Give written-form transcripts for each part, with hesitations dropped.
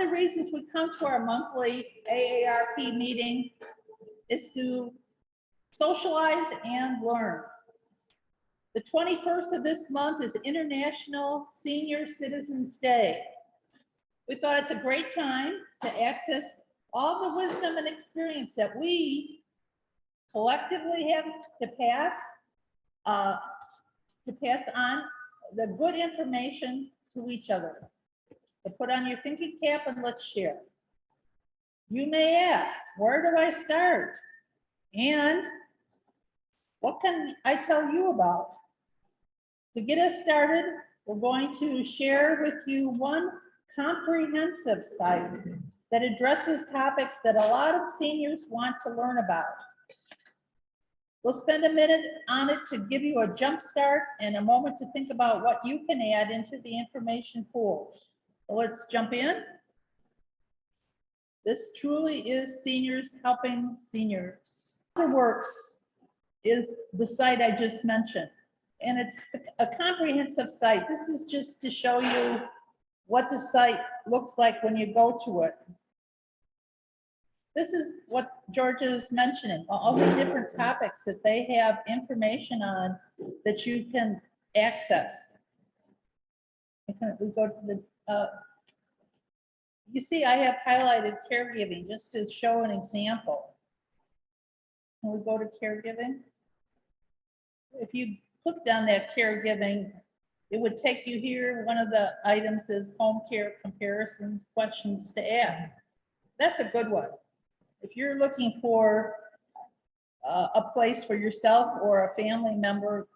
of the reasons we come to our monthly AARP meeting is to socialize and learn. The 21st of this month is International Senior Citizens Day. We thought it's a great time to access all the wisdom and experience that we collectively have to pass on the good information to each other. So put on your thinking cap and let's share. You may ask, where do I start? And what can I tell you about? To get us started, we're going to share with you one comprehensive site that addresses topics that a lot of seniors want to learn about. We'll spend a minute on it to give you a jump start and a moment to think about what you can add into the information pool. So let's jump in. This truly is seniors helping seniors. Elderwerks is the site I just mentioned, and it's a comprehensive site. This is just to show you what the site looks like when you go to it. This is what Georgia is mentioning, all the different topics that they have information on that you can access. We go to the, you see, I have highlighted caregiving just to show an example. Can we go to caregiving? If you click down that caregiving, it would take you here. One of the items is home care comparison questions to ask. That's a good one. If you're looking for a place for yourself or a family member,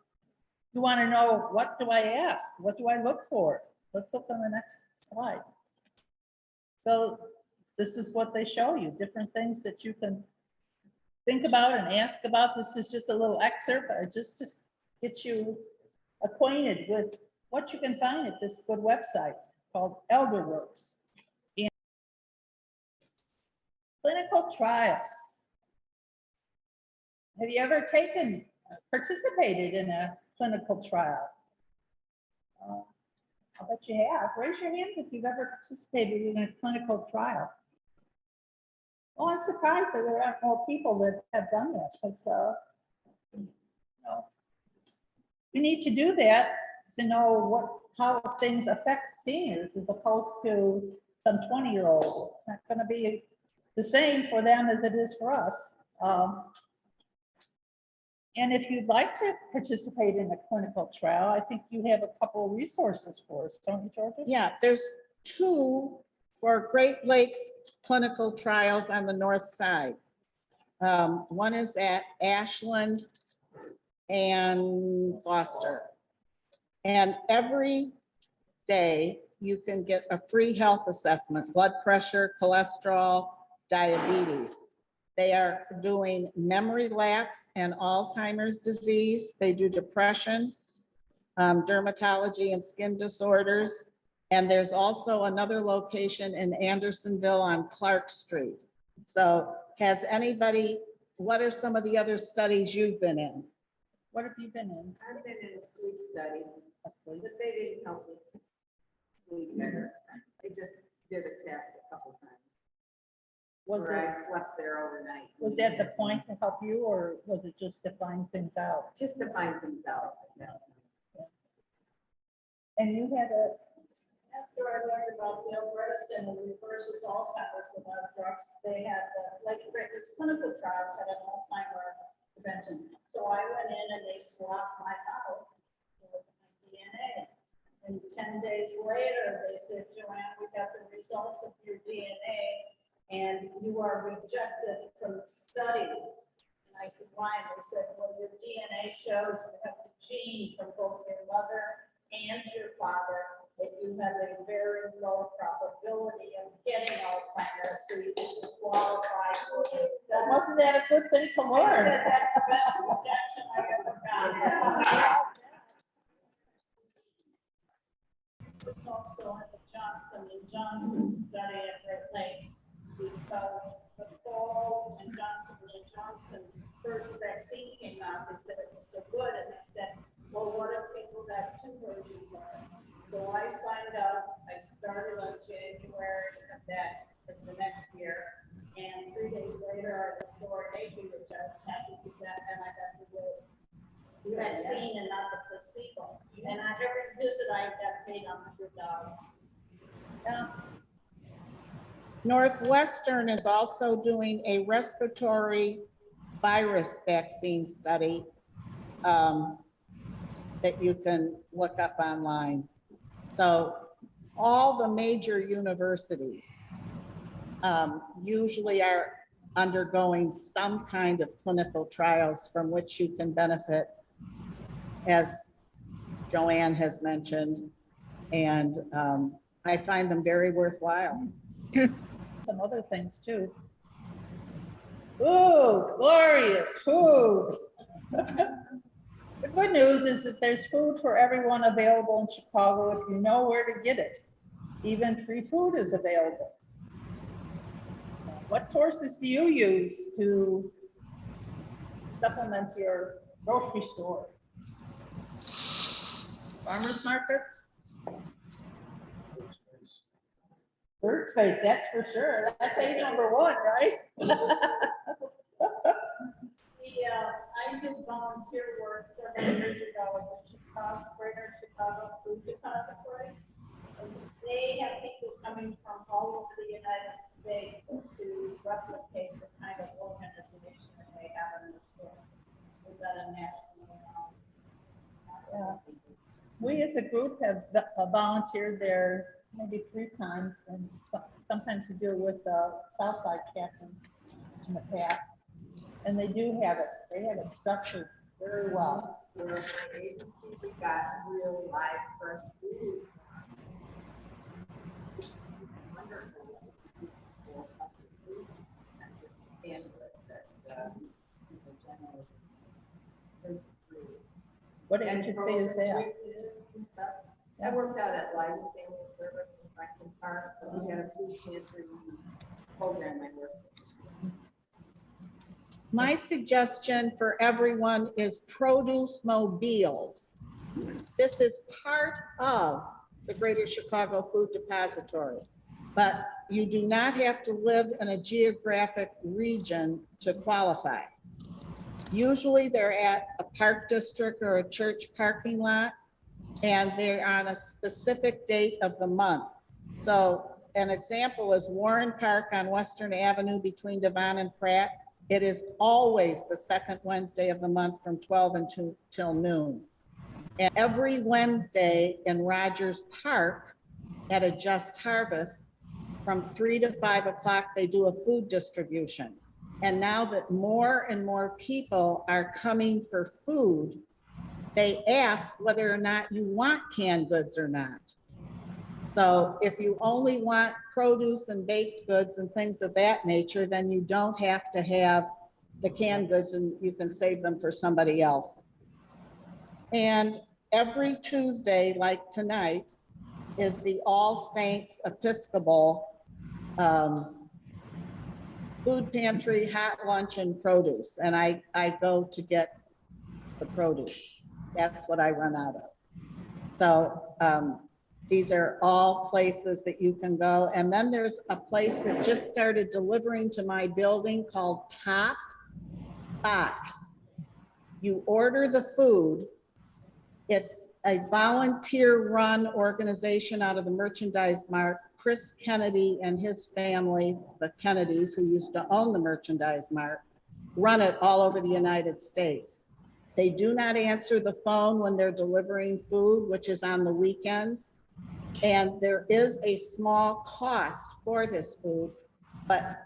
you want to know, what do I ask? What do I look for? Let's look on the next slide. So this is what they show you, different things that you can think about and ask about. This is just a little excerpt, just to get you acquainted with what you can find at this good website called Elderwerks. And clinical trials. Have you ever participated in a clinical trial? I bet you have. Raise your hand if you've ever participated in a clinical trial. Well, I'm surprised that there aren't more people that have done that, because we need to do that to know how things affect seniors as opposed to some 20-year-old. It's not going to be the same for them as it is for us. And if you'd like to participate in a clinical trial, I think you have a couple of resources for us, don't you, Georgia? Yeah, there's 2 for Great Lakes clinical trials on the north side. One is at Ashland and Foster. And every day you can get a free health assessment, blood pressure, cholesterol, diabetes. They are doing memory lapse and Alzheimer's disease. They do depression, dermatology and skin disorders. And there's also another location in Andersonville on Clark Street. So has anybody, what are some of the other studies you've been in? What have you been in? I've been in a sleep study, but they didn't help me sleep better. I just did a test a couple times. I slept there overnight. Was that the point to help you, or was it just to find things out? Just to find things out. Yeah. And you had After I learned about the Elderwerks and the reverses Alzheimer's without drugs, they had like Great Lakes clinical trials had an Alzheimer prevention. So I went in and they swapped my mouth with my DNA. And 10 days later, they said, Joanne, we got the results of your DNA and you are rejected from the study. And I said, why? And they said, well, your DNA shows you have the gene from both your mother and your father, that you have a very low probability of getting Alzheimer's, so you can disqualify. wasn't that a good thing to I learn? said, that's the best rejection I ever got. It's also at the Johnson & Johnson study at Great Lakes, because before and Johnson & Johnson's first vaccine came out, they said it was so good, and they said, well, what if people got 2 versions of it? So I signed up, I started on January, and vaccine and not the placebo. And every visit I got paid $100. Yeah. Northwestern is also doing a respiratory virus vaccine study that you can look up online. So all the major universities usually are undergoing some kind of clinical trials from which you can benefit, as Joanne has mentioned, and I find them very worthwhile. Some other things too. Ooh, glorious food. The good news is that there's food for everyone available in Chicago if you know where to get it. Even free food is available. What sources do you use to supplement your grocery store? Farmers markets? Bird space, that's for sure. That's a number one, right? I do volunteer work several years ago at the Chicago, Greater Chicago Food Depository. And they have people coming from all over the United States to replicate the kind of organization that they have in the store. We've got a national. Yeah. We as a group have volunteered there maybe 3 times, and sometimes to do with the Southside captains in the past. And they do have it. They have it structured very well. We're an agency, we got real live fresh food. It's wonderful. Not just canned goods that people generally. There's free. What agency is that? And stuff. I worked out at Life Family Service in Franklin Park, but we had a food pantry program I worked with. My suggestion for everyone is produce mobiles. This is part of the Greater Chicago Food Depository, but you do not have to live in a geographic region to qualify. Usually they're at a park district or a church parking lot, and they're on a specific date of the month. So an example is Warren Park on Western Avenue between Devon and Pratt. It is always the second Wednesday of the month from 12 until noon. And every Wednesday in Rogers Park at a Just Harvest from 3 to 5 o'clock, they do a food distribution. And now that more and more people are coming for food, they ask whether or not you want canned goods or not. So if you only want produce and baked goods and things of that nature, then you don't have to have the canned goods and you can save them for somebody else. And every Tuesday, like tonight, is the All Saints Episcopal food pantry, hot lunch and produce. And I go to get the produce. That's what I run out of. So these are all places that you can go. And then there's a place that just started delivering to my building called Top Box. You order the food. It's a volunteer-run organization out of the Merchandise Mart. Chris Kennedy and his family, the Kennedys, who used to own the Merchandise Mart, run it all over the United States. They do not answer the phone when they're delivering food, which is on the weekends. And there is a small cost for this food, but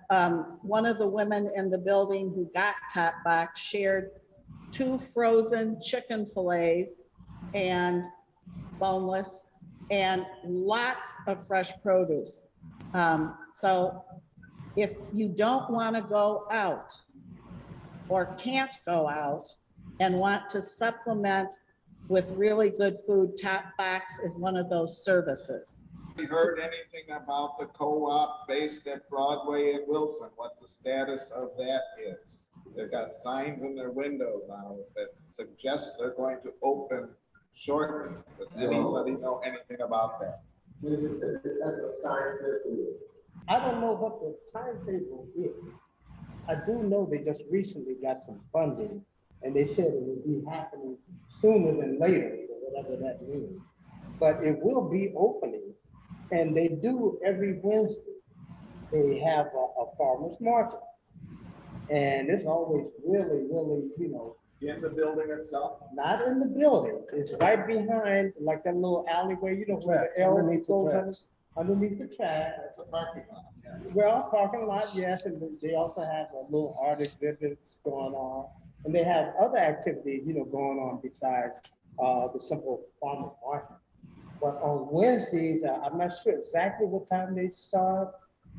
one of the women in the building who got Top Box shared 2 frozen chicken fillets and boneless and lots of fresh produce. So if you don't want to go out or can't go out and want to supplement with really good food, Top Box is one of those services. You heard anything about the co-op based at Broadway and Wilson, what the status of that is? They've got signs in their window now that suggest they're going to open shortly. Does anybody know anything about that? I don't know what the timetable is. I do know they just recently got some funding and they said it would be happening sooner than later, or whatever that means. But it will be opening, and they do every Wednesday. They have a farmer's market. And it's always really, really, you know, In the building itself? not in the building. It's right behind, like that little alleyway, you know, where Tracks, the L underneath the goes tracks. underneath the track. That's a parking lot, yeah. Well, parking lot, yes, and they also have a little art exhibits going on. And they have other activities, you know, going on besides the simple farmer's market. But on Wednesdays, I'm not sure exactly what time they start.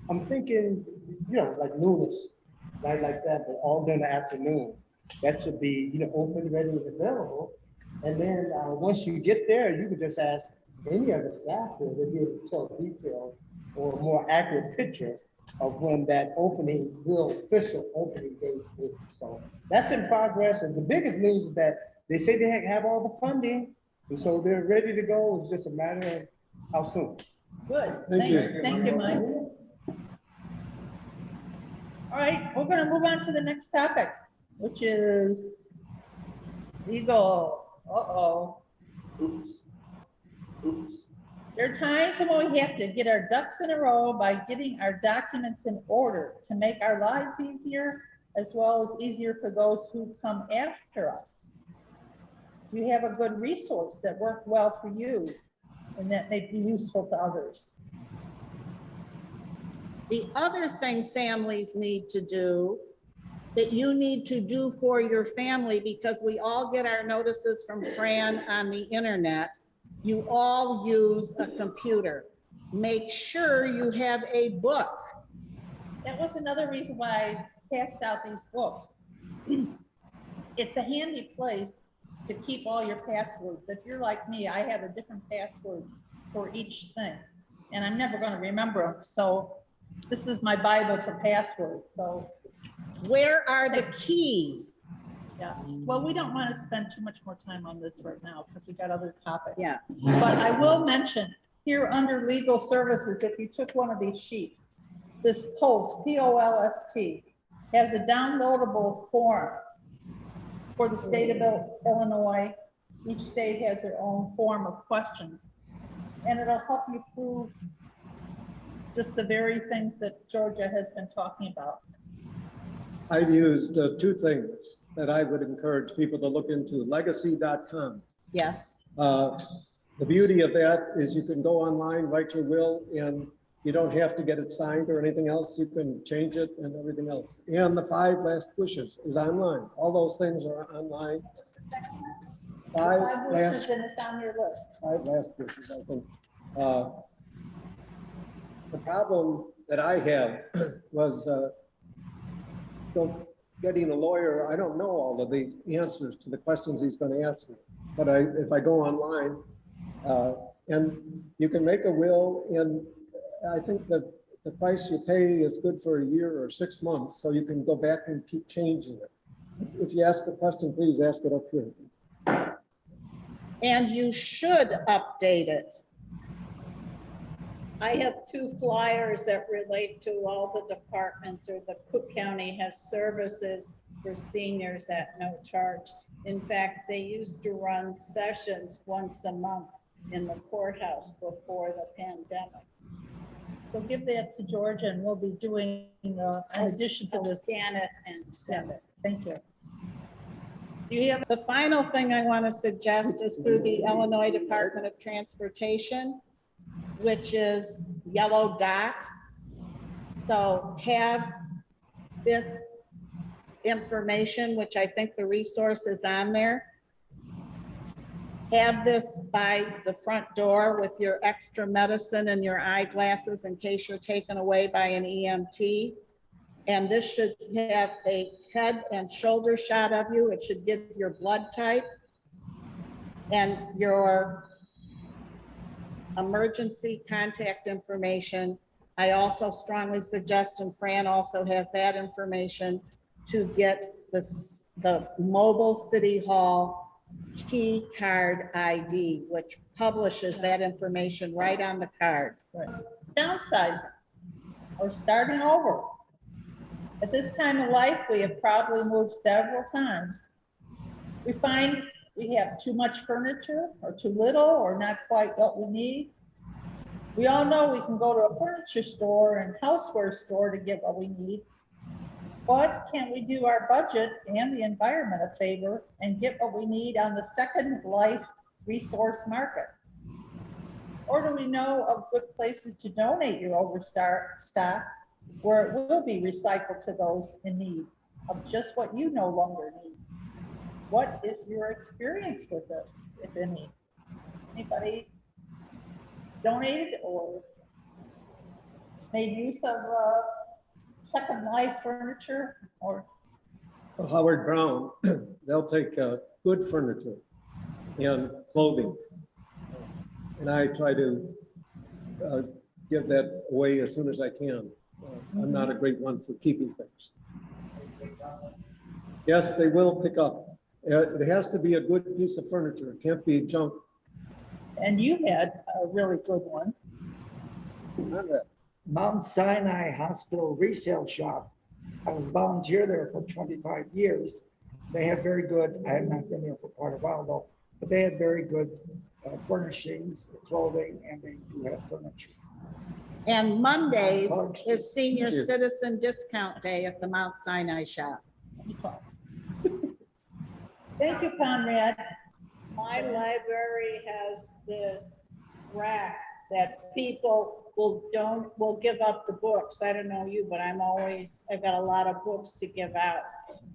I'm thinking, you know, like noonish, right, like that, but all during the afternoon. That should be, you know, open, ready, and available. And then once you get there, you can just ask any of the staff there, they'll be able to tell detail or a more accurate picture of when that opening, real official opening date is. So that's in progress. And the biggest news is that they say they have all the funding. And so they're ready to go. It's just a matter of how soon. Good, Thank you. thank you, Mike. All right, we're gonna move on to the next topic, which is legal. Uh-oh. Oops. Oops. There are times when we have to get our ducks in a row by getting our documents in order to make our lives easier, as well as easier for those who come after us. Do you have a good resource that worked well for you and that may be useful to others? The other thing families need to do, that you need to do for your family, because we all get our notices from Fran on the internet. You all use a computer. Make sure you have a book. That was another reason why I passed out these books. It's a handy place to keep all your passwords. If you're like me, I have a different password for each thing, and I'm never going to remember them. So this is my Bible for passwords. So Where are the keys? yeah, well, we don't want to spend too much more time on this right now because we've got other topics. Yeah. But I will mention here under legal services, if you took one of these sheets, this POLST, P-O-L-S-T, has a downloadable form for the state of Illinois. Each state has their own form of questions, and it'll help you through just the very things that Georgia has been talking about. I've used two things that I would encourage people to look into: legacy.com. Yes. The beauty of that is you can go online, write your will, and you don't have to get it signed or anything else. You can change it and everything else. And the 5 last wishes is online. All those things are online. Five wishes, last and it's on your list. 5 last wishes, I think. The problem that I had was getting a lawyer. I don't know all of the answers to the questions he's going to ask me, but if I go online, and you can make a will, and I think that the price you pay is good for a year or 6 months, so you can go back and keep changing it. If you ask a question, please ask it up here. And you should update it. I have 2 flyers that relate to all the departments, or the Cook County has services for seniors at no charge. In fact, they used to run sessions once a month in the courthouse before the pandemic. So give that to Georgia, and we'll be doing in addition to I'll this. scan it and send it. Thank you. Do you have the final thing I want to suggest is through the Illinois Department of Transportation, which is yellow dot. So have this information, which I think the resource is on there. Have this by the front door with your extra medicine and your eyeglasses in case you're taken away by an EMT. And this should have a head and shoulder shot of you. It should give your blood type and your emergency contact information. I also strongly suggest, and Fran also has that information, to get the mobile city hall key card ID, which publishes that information right on the card. Right. Downsizing or starting over. At this time of life, we have probably moved several times, we find we have too much furniture or too little or not quite what we need, we all know we can go to a furniture store and houseware store to get what we need. But can we do our budget and the environment a favor and get what we need on the second life resource market? Or do we know of good places to donate your stock where it will be recycled to those in need of just what you no longer need? What is your experience with this, if any? Anybody donated or made use of second life furniture or? Howard Brown, they'll take good furniture and clothing. And I try to give that away as soon as I can. I'm not a great one for keeping things. Yes, they will pick up. It has to be a good piece of furniture. It can't be junk. And you had a really good one. Mount Sinai Hospital Resale Shop. I was volunteer there for 25 years. They have very good, I have not been there for quite a while though, but they had very good furnishings, clothing, and they do have furniture. And Mondays is senior citizen discount day at the Mount Sinai shop. Thank you, Conrad. My library has this rack that people will give up the books. I don't know you, but I've got a lot of books to give out.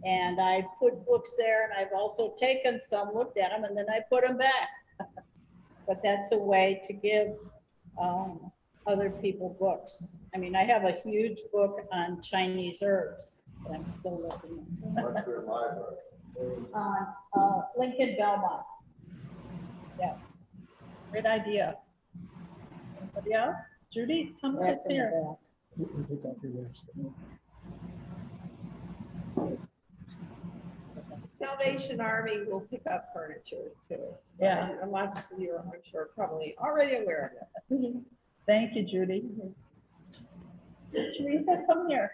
And I put books there, and I've also taken some, looked at them, and then I put them back. But that's a way to give other people books. I mean, I have a huge book on Chinese herbs that I'm still looking at. What's your library? On Lincoln Belmont. Yes. Great idea. Anybody else? Judy, come sit here. Take off your mask. Salvation Army will pick up furniture too. Yeah. And lots of you are, I'm sure, probably already aware of it. Thank you, Judy. Teresa, come here.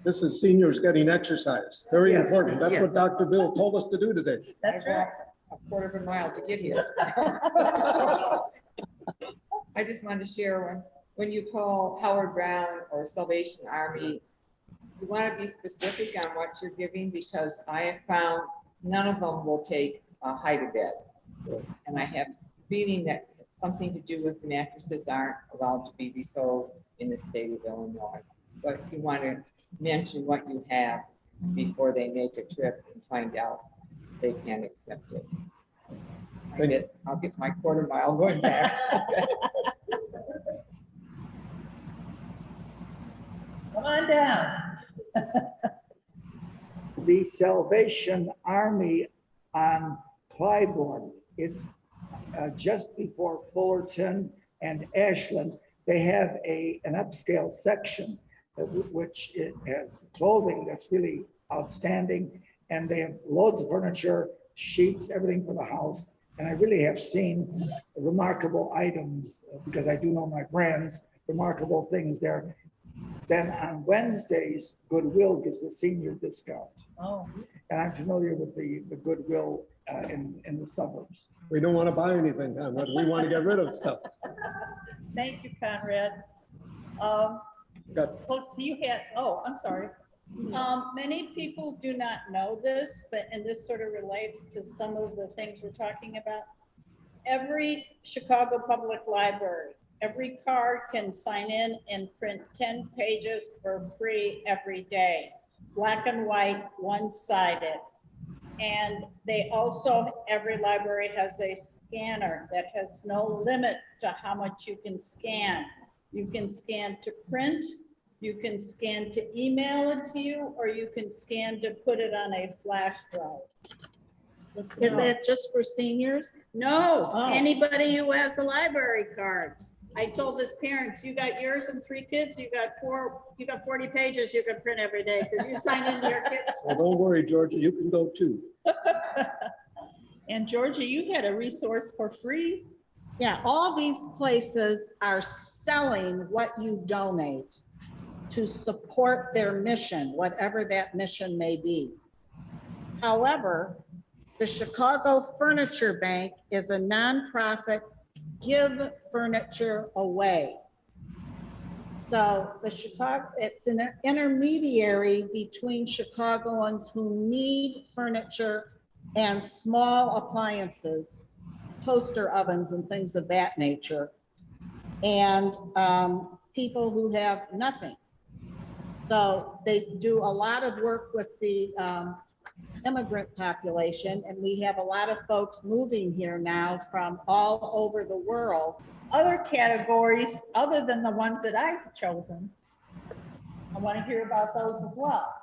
This is seniors getting exercise. Very Yes, important. That's what yes. Dr. Bill told us to do today. That's I right. walked a quarter of a mile to get here. I just wanted to share when you call Howard Brown or Salvation Army, you want to be specific on what you're giving, because I have found none of them will take a hide-a-bed. And I have a feeling that it's something to do with mattresses aren't allowed to be resold in the state of Illinois. But if you want to mention what you have before they make a trip and find out they can't accept it. I'll get my quarter mile going back. Come on down. The Salvation Army on Clybourne, it's just before Fullerton and Ashland. They have an upscale section which it has clothing that's really outstanding, and they have loads of furniture, sheets, everything for the house. And I really have seen remarkable items, because I do know my brands, remarkable things there. Then on Wednesdays, Goodwill gives a senior discount. Oh, And I'm familiar with the Goodwill in the suburbs. We don't want to buy anything, Conrad. We want to get rid of stuff. thank you, Conrad. Got Let's see, you had, oh, I'm sorry. Many people do not know this, and this sort of relates to some of the things we're talking about. Every Chicago Public Library, every card can sign in and print 10 pages for free every day, black and white, one-sided. And they also, every library has a scanner that has no limit to how much you can scan. You can scan to print, you can scan to email it to you, or you can scan to put it on a flash drive. Is that just for seniors? No, Oh. anybody who has a library card. I told his parents, you got yours and 3 kids, you got 40 pages you can print every day because you sign into your kids. Well, don't worry, Georgia, you can go too. And Georgia, you had a resource for free. Yeah, all these places are selling what you donate to support their mission, whatever that mission may be. However, the Chicago Furniture Bank is a nonprofit, give furniture away. So the Chicago, it's an intermediary between Chicagoans who need furniture and small appliances, toaster ovens and things of that nature, and people who have nothing. So they do a lot of work with the immigrant population, and we have a lot of folks moving here now from all over the world. Other categories, other than the ones that I've chosen, I want to hear about those as well.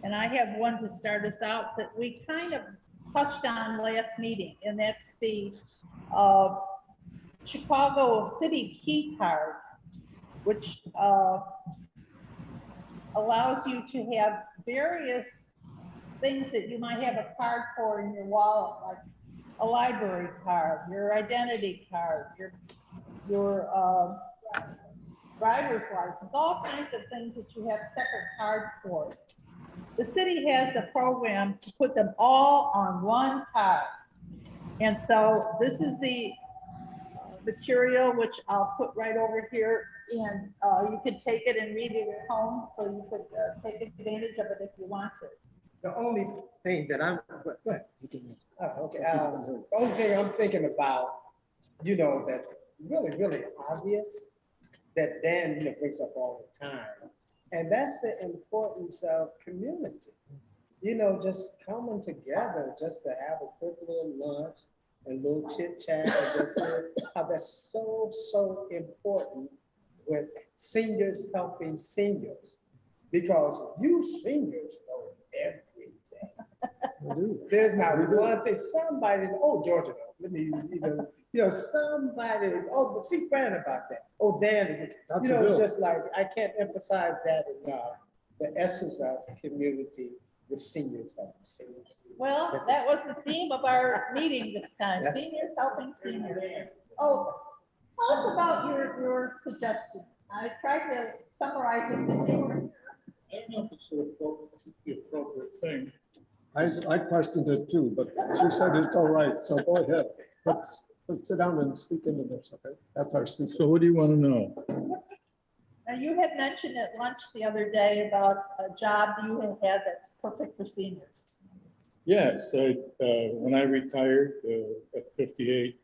And I have one to start us out that we kind of touched on last meeting, and that's the Chicago City Key Card, which allows you to have various things that you might have a card for in your wallet, like a library card, your identity card, your driver's license, all kinds of things that you have separate cards for. The city has a program to put them all on one card. And so this is the material, which I'll put right over here, and you could take it and read it at home, so you could take advantage of it if you want to. The only thing that I'm, go ahead. Okay, the only thing I'm thinking about, you know, that really, really obvious, that Dan, you know, brings up all the time, and that's the importance of community. You know, just coming together, just to have a quick little lunch, a little chit chat, how that's so, so important with seniors helping seniors, because you seniors know everything. There's not one thing, somebody, oh, Georgia, let me, you know, somebody, oh, but see Fran about that. Oh, Dan, is it, you know, just like, I can't emphasize that enough, the essence of community with seniors helping seniors. Well, that was the theme of our meeting this time, seniors helping seniors. Oh, tell us about your suggestion. I tried to summarize it. I don't know if it's the appropriate thing. I questioned it too, but she said it's all right, so go ahead. Let's sit down and speak into this, okay? That's our speaker. So what do you want to know? Now, you had mentioned at lunch the other day about a job you have had that's perfect for seniors. Yes, when I retired at 58,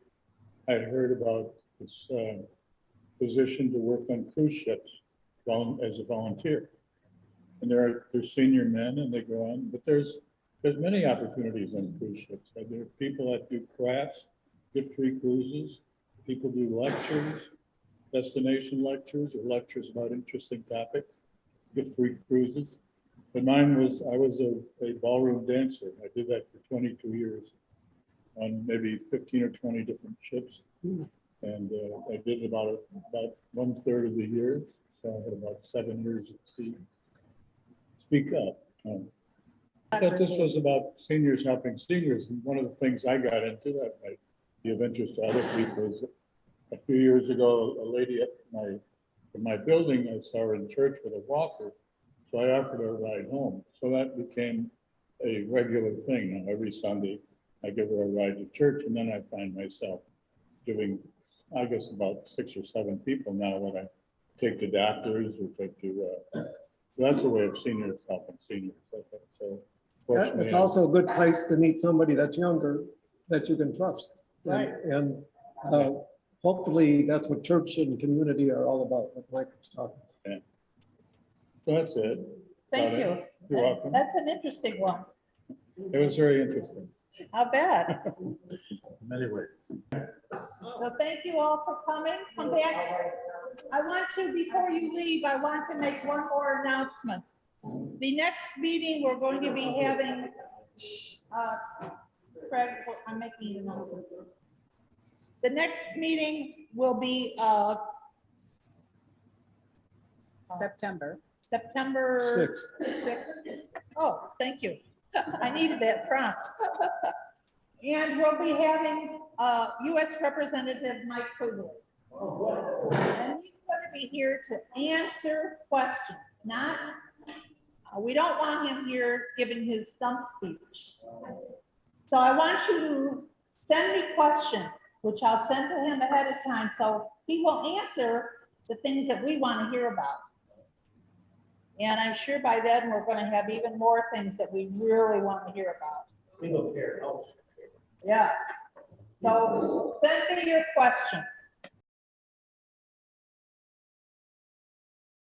I heard about this position to work on cruise ships as a volunteer. And they're senior men and they go on, but there's many opportunities on cruise ships. There are people that do crafts, get free cruises. People do lectures, destination lectures, or lectures about interesting topics, get free cruises. But mine was, I was a ballroom dancer. I did that for 22 years on maybe 15 or 20 different ships. And I did about 1/3 of the year. So I had about 7 years at sea. Speak up. I thought this was about seniors helping seniors. And one of the things I got into that might be of interest to other people is a few years ago, a lady at my building, I saw her in church with a walker. So I offered her a ride home. So that became a regular thing. Now, every Sunday, I give her a ride to church, and then I find myself giving, I guess, about 6 or 7 people now that I take to doctors or take to, so that's a way of seniors helping seniors. I think. So fortunately, It's also a good place to meet somebody that's younger that you can trust. Right. And hopefully that's what church and community are all about, what Mike was talking about. yeah. So that's it. Thank About you. it. You're welcome. That's an interesting one. It was very interesting. How bad? In many ways. So thank you all for coming. Come back. I want to, before you leave, I want to make one more announcement. The next meeting, we're going to be having, Craig, I'm making an announcement. The next meeting will be September. September 6th. Oh, thank you. I needed that prompt. And we'll be having U.S. Representative Mike Kugler. And he's going to be here to answer questions, not We don't want him here giving his stump speech. So I want you to send me questions, which I'll send to him ahead of time, so he will answer the things that we want to hear about. And I'm sure by then, we're gonna have even more things that we really want to hear about. Single care. Yeah. So send me your questions.